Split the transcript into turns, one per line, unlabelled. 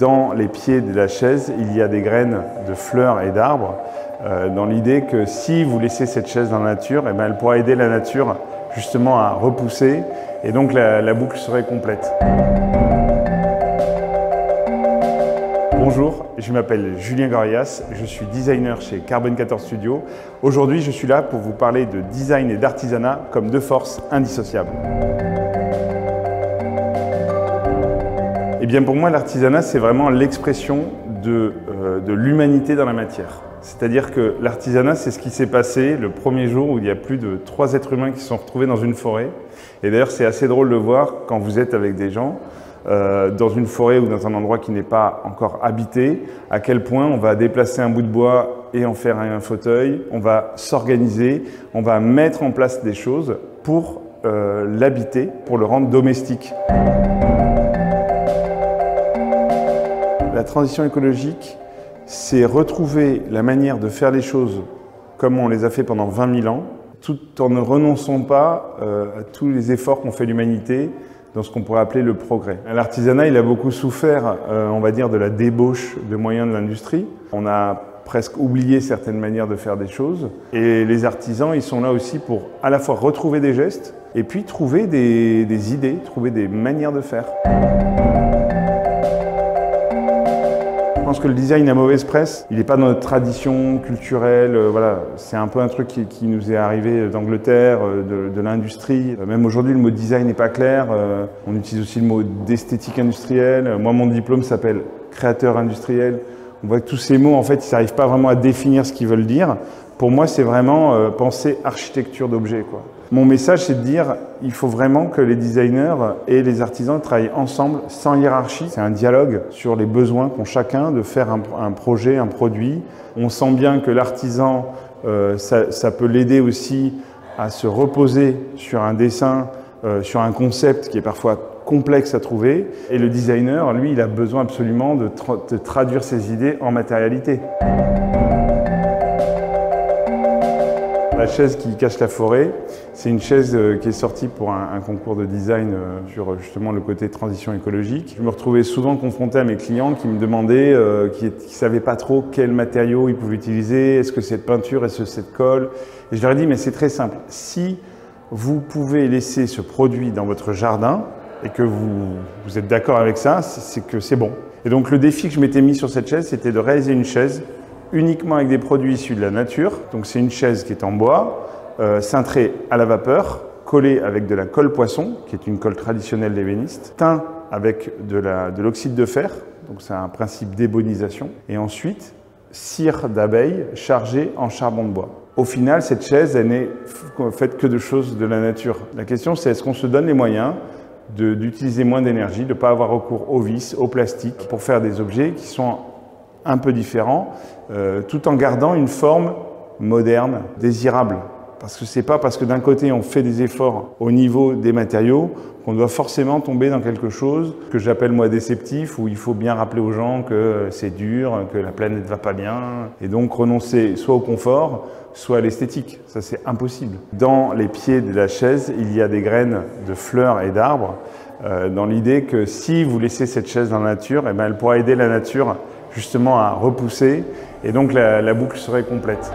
Dans les pieds de la chaise, il y a des graines de fleurs et d'arbres, dans l'idée que si vous laissez cette chaise dans la nature, eh bien, elle pourra aider la nature justement à repousser, et donc la boucle serait complète. Bonjour, je m'appelle Julien Gorias, je suis designer chez Carbone 14 Studio. Aujourd'hui, je suis là pour vous parler de design et d'artisanat comme deux forces indissociables. Et bien pour moi, l'artisanat, c'est vraiment l'expression de l'humanité dans la matière. C'est-à-dire que l'artisanat, c'est ce qui s'est passé le premier jour où il y a plus de 3 êtres humains qui se sont retrouvés dans une forêt. Et d'ailleurs, c'est assez drôle de voir quand vous êtes avec des gens dans une forêt ou dans un endroit qui n'est pas encore habité, à quel point on va déplacer un bout de bois et en faire un fauteuil, on va s'organiser, on va mettre en place des choses pour l'habiter, pour le rendre domestique. La transition écologique, c'est retrouver la manière de faire les choses comme on les a fait pendant 20 000 ans, tout en ne renonçant pas à tous les efforts qu'ont fait l'humanité dans ce qu'on pourrait appeler le progrès. L'artisanat, il a beaucoup souffert, on va dire, de la débauche de moyens de l'industrie. On a presque oublié certaines manières de faire des choses. Et les artisans, ils sont là aussi pour à la fois retrouver des gestes et puis trouver des idées, trouver des manières de faire. Je pense que le design a mauvaise presse. Il n'est pas dans notre tradition culturelle. Voilà. C'est un peu un truc qui nous est arrivé d'Angleterre, de l'industrie. Même aujourd'hui, le mot design n'est pas clair. On utilise aussi le mot d'esthétique industrielle. Moi, mon diplôme s'appelle créateur industriel. On voit que tous ces mots, en fait, ils n'arrivent pas vraiment à définir ce qu'ils veulent dire. Pour moi, c'est vraiment penser architecture d'objets, quoi. Mon message, c'est de dire il faut vraiment que les designers et les artisans travaillent ensemble, sans hiérarchie. C'est un dialogue sur les besoins qu'ont chacun de faire un projet, un produit. On sent bien que l'artisan, ça peut l'aider aussi à se reposer sur un dessin, sur un concept qui est parfois complexe à trouver. Et le designer, lui, il a besoin absolument de traduire ses idées en matérialité. La chaise qui cache la forêt, c'est une chaise qui est sortie pour un concours de design sur justement le côté transition écologique. Je me retrouvais souvent confronté à mes clients qui me demandaient, qui ne savaient pas trop quel matériau ils pouvaient utiliser, est-ce que c'est de peinture, est-ce que c'est de colle. Et je leur ai dit, mais c'est très simple, si vous pouvez laisser ce produit dans votre jardin et que vous êtes d'accord avec ça, c'est que c'est bon. Et donc le défi que je m'étais mis sur cette chaise, c'était de réaliser une chaise uniquement avec des produits issus de la nature. Donc c'est une chaise qui est en bois, cintrée à la vapeur, collée avec de la colle poisson, qui est une colle traditionnelle d'ébéniste, teint avec de l'oxyde de fer, donc c'est un principe d'ébonisation, et ensuite cire d'abeille chargée en charbon de bois. Au final, cette chaise, elle n'est faite que de choses de la nature. La question, c'est est-ce qu'on se donne les moyens d'utiliser moins d'énergie, de ne pas avoir recours au vis, au plastique, pour faire des objets qui sont un peu différents, tout en gardant une forme moderne, désirable. Parce que c'est pas parce que d'un côté on fait des efforts au niveau des matériaux qu'on doit forcément tomber dans quelque chose que j'appelle moi déceptif, où il faut bien rappeler aux gens que c'est dur, que la planète va pas bien, et donc renoncer soit au confort, soit à l'esthétique. Ça, c'est impossible. Dans les pieds de la chaise, il y a des graines de fleurs et d'arbres, dans l'idée que si vous laissez cette chaise dans la nature, eh bien, elle pourra aider la nature justement à repousser, et donc la boucle serait complète.